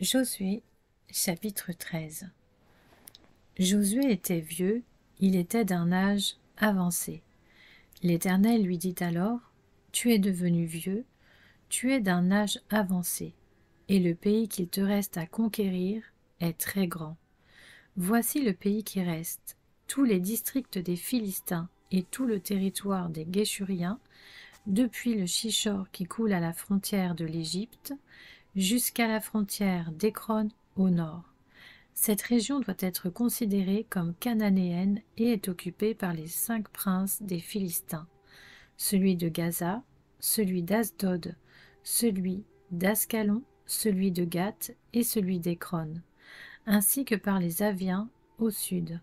Josué, chapitre 13. Josué était vieux, il était d'un âge avancé. L'Éternel lui dit alors, « Tu es devenu vieux, tu es d'un âge avancé, et le pays qu'il te reste à conquérir est très grand. Voici le pays qui reste, tous les districts des Philistins et tout le territoire des Guéshuriens, depuis le Chichor qui coule à la frontière de l'Égypte, jusqu'à la frontière d'Écron au nord. Cette région doit être considérée comme cananéenne et est occupée par les 5 princes des Philistins, celui de Gaza, celui d'Asdod, celui d'Ascalon, celui de Gath et celui d'Écron, ainsi que par les Aviens au sud.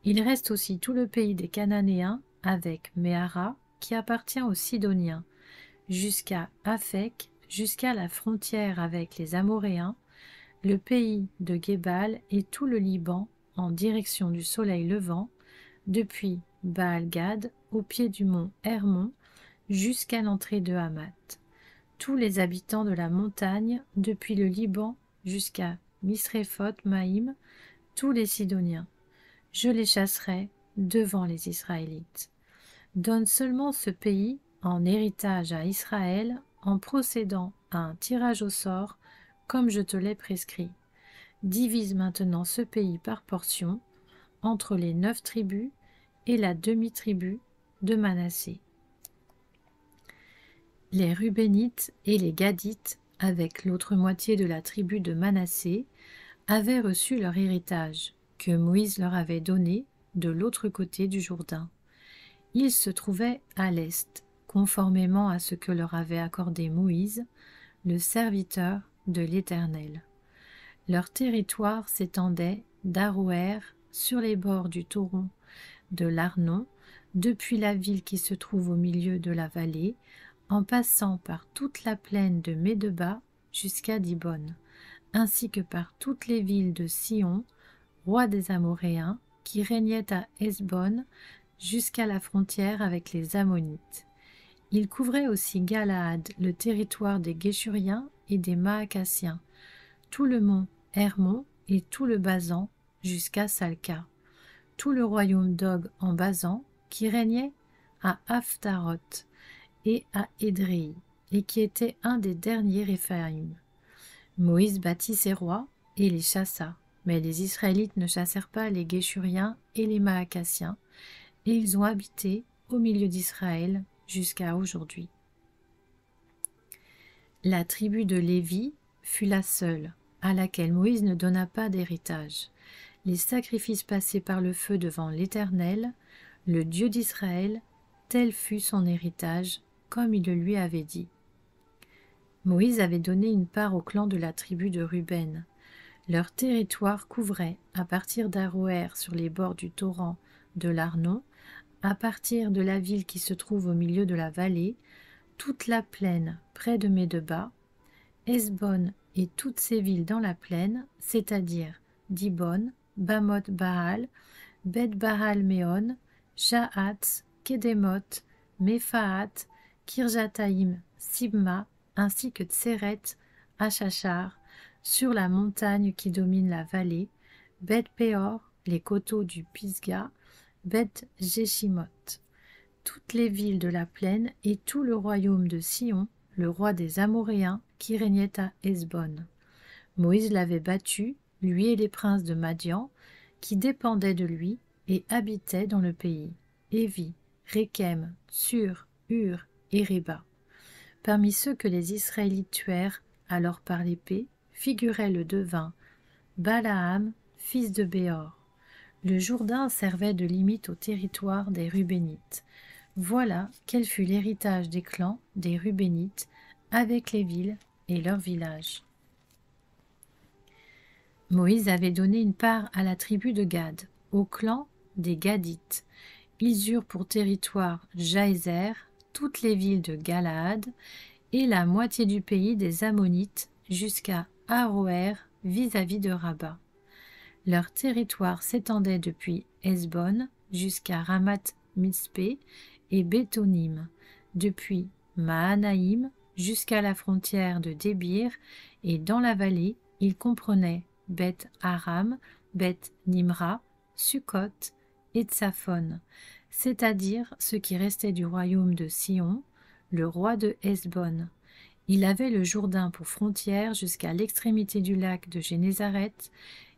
Il reste aussi tout le pays des Cananéens avec Méhara qui appartient aux Sidoniens, jusqu'à Aphek, jusqu'à la frontière avec les Amoréens, le pays de Gébal et tout le Liban en direction du soleil levant, depuis Baal-Gad au pied du mont Hermon jusqu'à l'entrée de Hamath. Tous les habitants de la montagne, depuis le Liban jusqu'à Misréphoth-Maïm, tous les Sidoniens. Je les chasserai devant les Israélites. Donne seulement ce pays en héritage à Israël en procédant à un tirage au sort comme je te l'ai prescrit. Divise maintenant ce pays par portions entre les 9 tribus et la demi-tribu de Manassé. Les Rubénites et les Gadites, avec l'autre moitié de la tribu de Manassé, avaient reçu leur héritage, que Moïse leur avait donné de l'autre côté du Jourdain. Ils se trouvaient à l'est, conformément à ce que leur avait accordé Moïse, le serviteur de l'Éternel. Leur territoire s'étendait d'Aroër sur les bords du torrent de l'Arnon, depuis la ville qui se trouve au milieu de la vallée, en passant par toute la plaine de Médeba jusqu'à Dibon, ainsi que par toutes les villes de Sion, roi des Amoréens, qui régnait à Hesbon, jusqu'à la frontière avec les Ammonites. Il couvrait aussi Galaad, le territoire des Guéshuriens et des Maacassiens, tout le mont Hermon et tout le Basan jusqu'à Salca, tout le royaume d'Og en Basan, qui régnait à Aphtaroth et à Édréi, et qui était un des derniers Réphaïm. Moïse bâtit ses rois et les chassa, mais les Israélites ne chassèrent pas les Guéshuriens et les Maacassiens, et ils ont habité au milieu d'Israël jusqu'à aujourd'hui. La tribu de Lévi fut la seule à laquelle Moïse ne donna pas d'héritage. Les sacrifices passés par le feu devant l'Éternel, le Dieu d'Israël, tel fut son héritage, comme il le lui avait dit. Moïse avait donné une part au clan de la tribu de Ruben. Leur territoire couvrait, à partir d'Aroër sur les bords du torrent de l'Arnon, à partir de la ville qui se trouve au milieu de la vallée, toute la plaine près de Médeba, Hesbon et toutes ses villes dans la plaine, c'est-à-dire Dibon, Bamoth Baal, Beth Baal Méon, Jahatz, Kédémoth, Méphaat, Kirjataïm, Sibma, ainsi que Tseret, Achachar, sur la montagne qui domine la vallée, Beth Péor, les coteaux du Pisga, Beth Jéchimoth, toutes les villes de la plaine et tout le royaume de Sion, le roi des Amoréens, qui régnait à Hesbon. Moïse l'avait battu, lui et les princes de Madian, qui dépendaient de lui et habitaient dans le pays, Évi, Rékem, Sur, Hur et Réba. Parmi ceux que les Israélites tuèrent alors par l'épée, figurait le devin Balaam, fils de Béor. Le Jourdain servait de limite au territoire des Rubénites. Voilà quel fut l'héritage des clans des Rubénites avec les villes et leurs villages. Moïse avait donné une part à la tribu de Gad, au clan des Gadites. Ils eurent pour territoire Jaézer, toutes les villes de Galaad et la moitié du pays des Ammonites jusqu'à Aroër vis-à-vis de Rabat. Leur territoire s'étendait depuis Hesbon jusqu'à Ramath-Mitzpé et Bétonim, depuis Mahanaïm jusqu'à la frontière de Débir et dans la vallée Il comprenait Beth Aram, Beth Nimra, Sukkot et Tsaphon, c'est-à-dire ce qui restait du royaume de Sion, le roi de Hesbon. Il avait le Jourdain pour frontière jusqu'à l'extrémité du lac de Génézareth.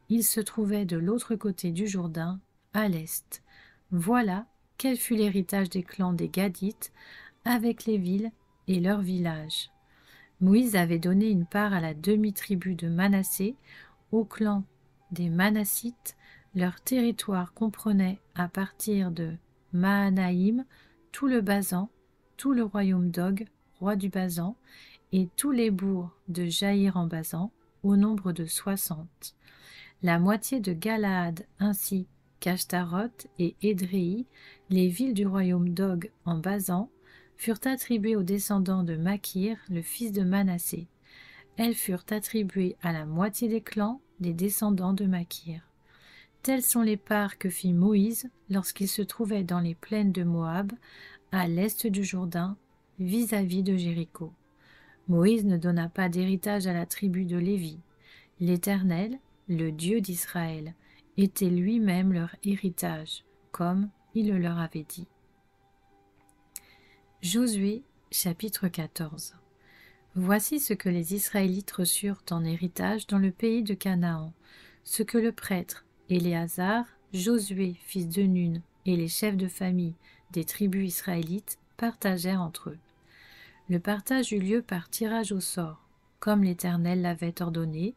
Il se trouvait de l'autre côté du Jourdain, à l'est. Voilà quel fut l'héritage des clans des Gadites, avec les villes et leurs villages. Moïse avait donné une part à la demi-tribu de Manassé, au clan des Manassites. Leur territoire comprenait, à partir de Mahanaïm, tout le Basan, tout le royaume d'Og, roi du Basan, et tous les bourgs de Jaïr en Basan, au nombre de 60. La moitié de Galaad ainsi qu'Ashtaroth et Édréi, les villes du royaume d'Og en Basan, furent attribuées aux descendants de Makir, le fils de Manassé. Elles furent attribuées à la moitié des clans des descendants de Makir. Telles sont les parts que fit Moïse lorsqu'il se trouvait dans les plaines de Moab, à l'est du Jourdain, vis-à-vis de Jéricho. Moïse ne donna pas d'héritage à la tribu de Lévi. L'Éternel, le Dieu d'Israël, était lui-même leur héritage, comme il le leur avait dit. Josué, chapitre 14. Voici ce que les Israélites reçurent en héritage dans le pays de Canaan, ce que le prêtre Éléazar, Josué, fils de Nun, et les chefs de famille des tribus israélites partagèrent entre eux. Le partage eut lieu par tirage au sort, comme l'Éternel l'avait ordonné,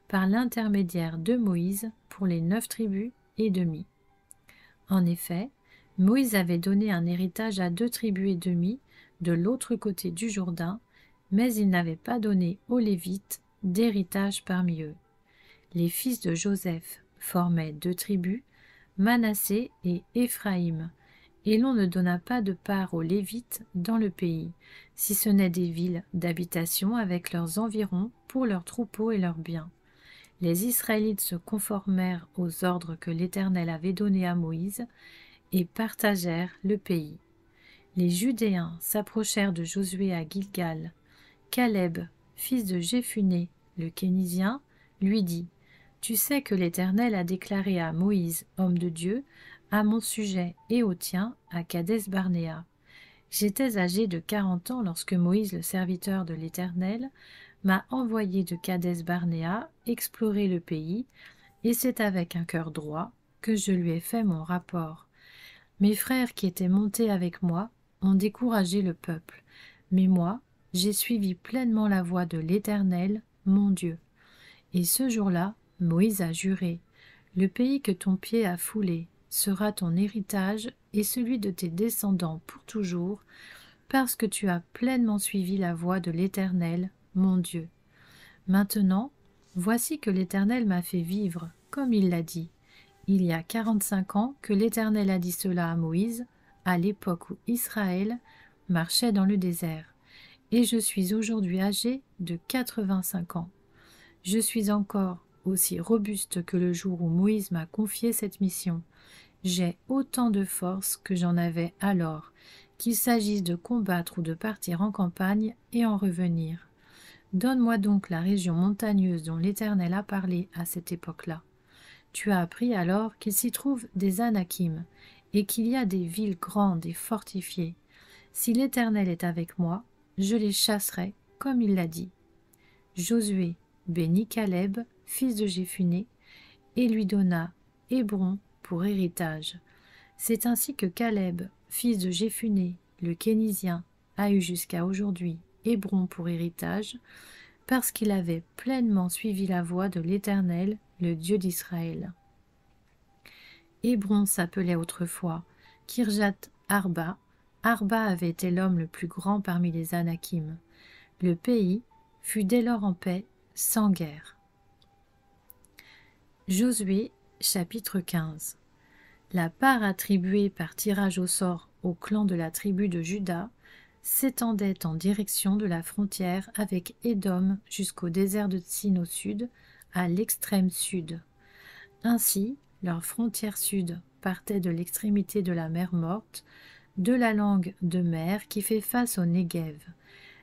par l'intermédiaire de Moïse pour les 9 tribus et demie. En effet, Moïse avait donné un héritage à 2 tribus et demie de l'autre côté du Jourdain, mais il n'avait pas donné aux Lévites d'héritage parmi eux. Les fils de Joseph formaient 2 tribus, Manassé et Éphraïm, et l'on ne donna pas de part aux Lévites dans le pays, si ce n'est des villes d'habitation avec leurs environs pour leurs troupeaux et leurs biens. Les Israélites se conformèrent aux ordres que l'Éternel avait donnés à Moïse et partagèrent le pays. Les Judéens s'approchèrent de Josué à Gilgal. Caleb, fils de Jéphuné, le Kénizien, lui dit : « Tu sais que l'Éternel a déclaré à Moïse, homme de Dieu, à mon sujet et au tien, à Kadès-Barnéa. J'étais âgé de 40 ans lorsque Moïse, le serviteur de l'Éternel, m'a envoyé de Kadès-Barnéa explorer le pays, et c'est avec un cœur droit que je lui ai fait mon rapport. Mes frères qui étaient montés avec moi ont découragé le peuple, mais moi, j'ai suivi pleinement la voie de l'Éternel, mon Dieu. Et ce jour-là, Moïse a juré : le pays que ton pied a foulé sera ton héritage et celui de tes descendants pour toujours, parce que tu as pleinement suivi la voie de l'Éternel, mon Dieu. Maintenant, voici que l'Éternel m'a fait vivre, comme il l'a dit. Il y a 45 ans que l'Éternel a dit cela à Moïse, à l'époque où Israël marchait dans le désert. Et je suis aujourd'hui âgé de 85 ans. Je suis encore aussi robuste que le jour où Moïse m'a confié cette mission. J'ai autant de force que j'en avais alors, qu'il s'agisse de combattre ou de partir en campagne et en revenir. Donne-moi donc la région montagneuse dont l'Éternel a parlé à cette époque-là. Tu as appris alors qu'il s'y trouve des Anakim, et qu'il y a des villes grandes et fortifiées. Si l'Éternel est avec moi, je les chasserai, comme il l'a dit. Josué bénit Caleb, fils de Jéphuné, et lui donna Hébron pour héritage. C'est ainsi que Caleb, fils de Jéphuné, le Kénizien, a eu jusqu'à aujourd'hui Hébron pour héritage, parce qu'il avait pleinement suivi la voie de l'Éternel, le Dieu d'Israël. Hébron s'appelait autrefois Kirjat Arba. Arba avait été l'homme le plus grand parmi les Anakim. Le pays fut dès lors en paix, sans guerre. Josué, chapitre 15. La part attribuée par tirage au sort au clan de la tribu de Juda s'étendait en direction de la frontière avec Édom jusqu'au désert de Tsin au sud, à l'extrême sud. Ainsi, leur frontière sud partait de l'extrémité de la mer Morte, de la langue de mer qui fait face au Néguev.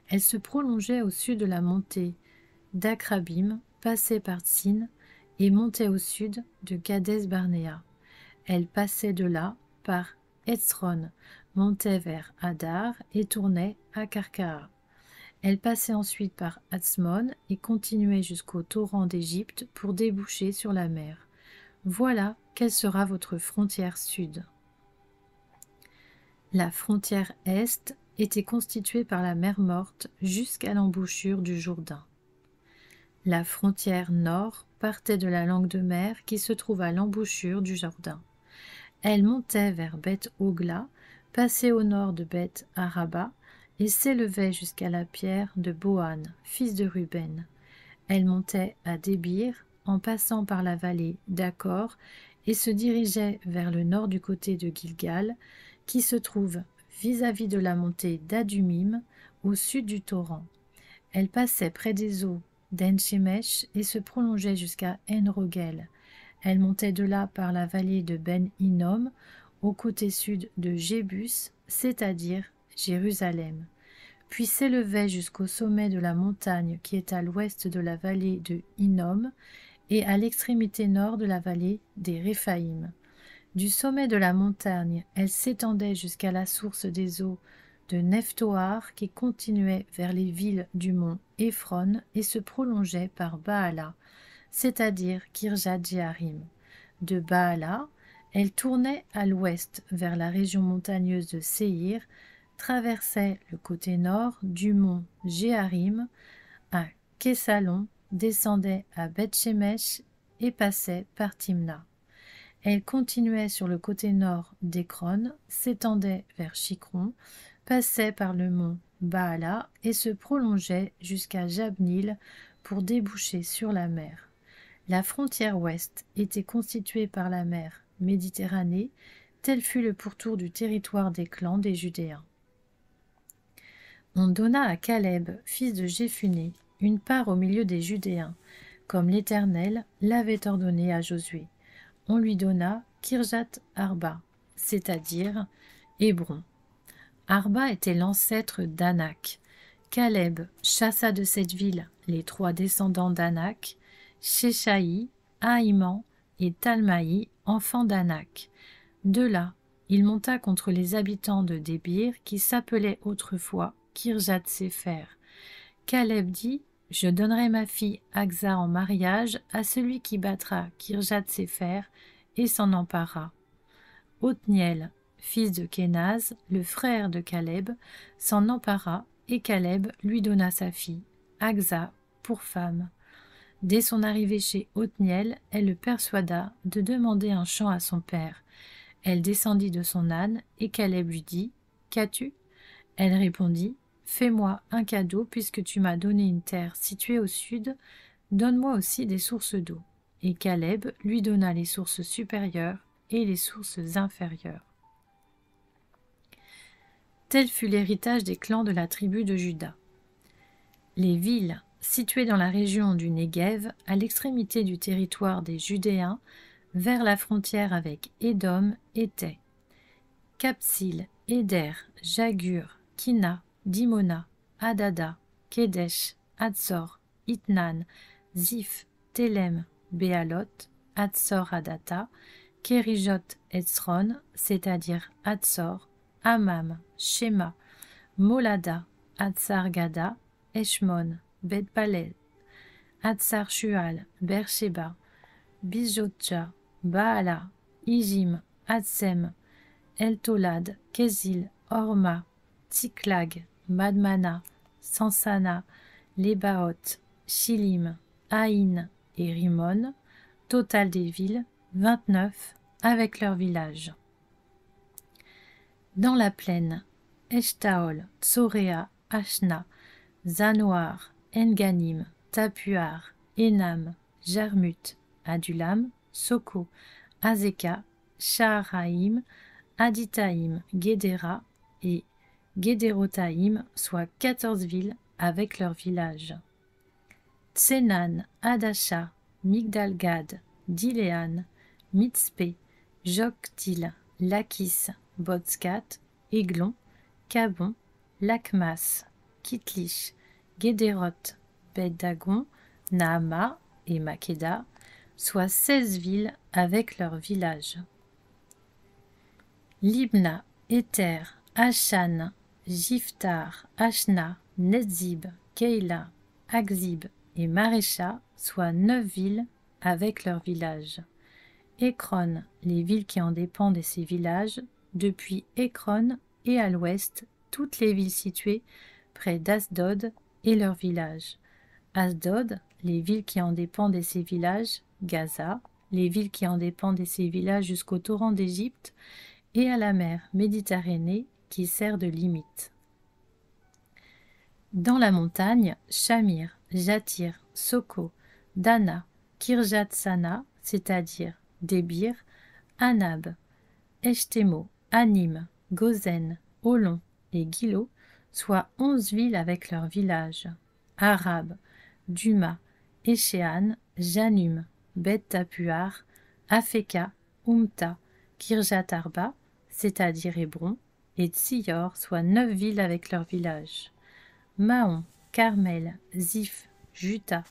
Elle se prolongeait au sud de la montée d'Akrabim passait par Tsin et montait au sud de Kadès Barnéa. Elle passait de là par Hetzron, montait vers Hadar et tournait à Karkaa. Elle passait ensuite par Hatzmon et continuait jusqu'au torrent d'Égypte pour déboucher sur la mer. Voilà quelle sera votre frontière sud. La frontière est était constituée par la mer Morte jusqu'à l'embouchure du Jourdain. La frontière nord partait de la langue de mer qui se trouve à l'embouchure du Jourdain. Elle montait vers Beth Ogla, passait au nord de Beth Araba et s'élevait jusqu'à la pierre de Bohan, fils de Ruben. Elle montait à Débir en passant par la vallée d'Accor et se dirigeait vers le nord du côté de Gilgal, qui se trouve vis-à-vis de la montée d'Adumim, au sud du torrent. Elle passait près des eaux d'En-Shemesh et se prolongeait jusqu'à En-Rogel. Elle montait de là par la vallée de Ben-Hinnom, au côté sud de Jébus, c'est-à-dire Jérusalem, puis s'élevait jusqu'au sommet de la montagne qui est à l'ouest de la vallée de Hinnom et à l'extrémité nord de la vallée des Réphaïm. Du sommet de la montagne, elle s'étendait jusqu'à la source des eaux de Nephtoar qui continuait vers les villes du mont Éphron et se prolongeait par Baala, c'est-à-dire Kirjat-Jearim. De Baala, elle tournait à l'ouest vers la région montagneuse de Séhir, traversait le côté nord du mont Jéarim à Kessalon, descendait à Beth-Shemesh et passait par Timna. Elle continuait sur le côté nord d'Écron, s'étendait vers Chicron, passait par le mont Baala et se prolongeait jusqu'à Jabnil pour déboucher sur la mer. La frontière ouest était constituée par la mer Méditerranée, tel fut le pourtour du territoire des clans des Judéens. On donna à Caleb, fils de Jéphuné, une part au milieu des Judéens, comme l'Éternel l'avait ordonné à Josué. On lui donna Kirjat Arba, c'est-à-dire Hébron. Arba était l'ancêtre d'Anak. Caleb chassa de cette ville les 3 descendants d'Anak, Sheshaï, Ahiman et Talmaï, enfants d'Anak. De là, il monta contre les habitants de Débir qui s'appelaient autrefois Kirjat-Séfer. Caleb dit: Je donnerai ma fille Aksa en mariage à celui qui battra Kirjat-Séfer et s'en emparera. Othniel, fils de Kénaz, le frère de Caleb, s'en empara et Caleb lui donna sa fille, Aksa, pour femme. Dès son arrivée chez Othniel, elle le persuada de demander un champ à son père. Elle descendit de son âne et Caleb lui dit: Qu'as-tu? Elle répondit: Fais-moi un cadeau puisque tu m'as donné une terre située au sud, donne-moi aussi des sources d'eau. Et Caleb lui donna les sources supérieures et les sources inférieures. Tel fut l'héritage des clans de la tribu de Juda. Les villes situées dans la région du Néguev, à l'extrémité du territoire des Judéens, vers la frontière avec Édom, étaient Kapsil, Éder, Jagur, Kina, Dimona, Adada, Kedesh, Hatzor, Itnan, Ziph, Télem, Béalot, Hatzor Adata, Kérijot Etzron, c'est-à-dire Hatzor, Amam, Shema, Molada, Hatzar Gada, Eshmon, Bet-Palel, Hatzar Shual, Beersheba, Bijotja, Baala, Ijim, Hatsem, Eltolad, Kézil, Horma, Tsiklag, Madmana, Sansana, Lébaoth, Shilim, Aïn et Rimon, total des villes, 29, avec leurs villages. Dans la plaine, Eshtaol, Tsoréa, Ashna, Zanoar, Enganim, Tapuar, Enam, Jarmut, Adulam, Soko, Azeka, Shaharaïm, Aditaïm, Guédéra et Guédérotaïm, soit 14 villes avec leurs villages. Tsenan, Adasha, Migdalgad, Diléan, Mitzpé, Joktil, Lakis, Botskat, Églon, Cabon, Lakmas, Kitlish, Guédéroth, Bet-Dagon, Naama, et Makeda, soit 16 villes avec leurs villages. Libna, Éther, Ashan, Jiftar, Ashna, Netzib, Keila, Akzib et Marécha, soit 9 villes avec leurs villages. Ekron, les villes qui en dépendent et ses villages, depuis Ekron et à l'ouest, toutes les villes situées près d'Asdod et leurs villages. Asdod, les villes qui en dépendent et ses villages, Gaza, les villes qui en dépendent et ses villages jusqu'au torrent d'Égypte, et à la mer Méditerranée qui sert de limite. Dans la montagne, Shamir, Jatir, Soko, Dana, Kirjat-Sana, c'est-à-dire Débir, Anab, Eshtemo, Anim, Gozen, Olon et Gilo, soit 11 villes avec leurs villages. Arab, Duma, Échéan, Janum, Bet-Tapuar, Afeka, Umta, Kirjat-Arba, c'est-à-dire Hébron, et Tsior, soit 9 villes avec leurs villages. Mahon, Carmel, Ziph, Juta,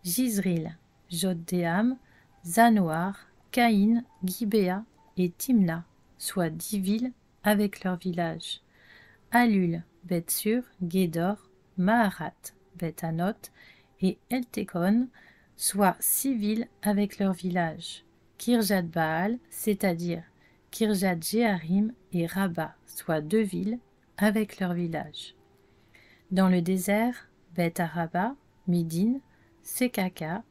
Jizril, Jotdéam, Zanoar, Caïn, Gibéa et Timna, soit 10 villes avec leurs villages. Alul, Bethsur, Guédor, Maharat, Bethanot et Eltekon, soit 6 villes avec leurs villages. Kirjat Baal, c'est-à-dire Kirjat Jearim et Rabat, soit 2 villes avec leurs villages. Dans le désert, Beth Araba, Midin, Sekaka,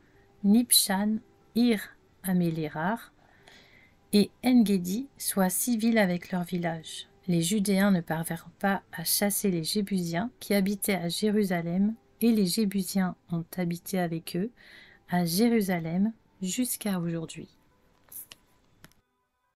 Nibshan, Ir Amélérar et Engedi, soit 6 villes avec leurs villages. Les Judéens ne parvinrent pas à chasser les Jébusiens qui habitaient à Jérusalem, et les Jébusiens ont habité avec eux à Jérusalem jusqu'à aujourd'hui.